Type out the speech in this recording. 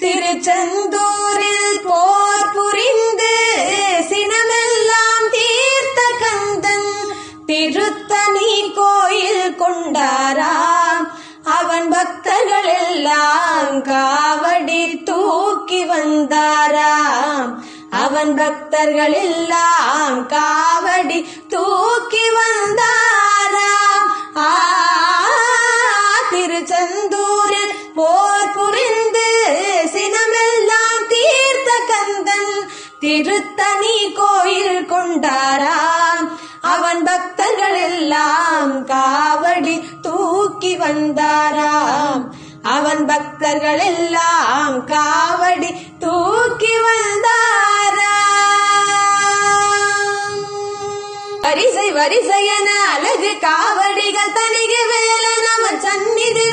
திருச்செந்தூரில் போர் புரிந்து சினமெல்லாம் தீர்த்த கந்தன் திருத்தணி கோயில் கொண்டாராம். அவன் பக்தர்கள் எல்லாம் காவடி தூக்கி வந்தாராம். அவன் பக்தர்கள் எல்லாம் காவடி தூக்கி வந்தாராம். திருச்செந்தூரில் போர் புரிந்து சினமெல்லாம் தீர்த்த கந்தன் திருத்தணி கோயில் கொண்டாராம். அவன் பக்தர்கள் எல்லாம் காவடி தூக்கி வந்தாராம். அவன் பக்தர்கள் எல்லாம் காவடி தூக்கி வந்தாராம். வரிசை வரிசையென அழகு காவடிகள் தணிக வேலன் அவன் சந்நிதி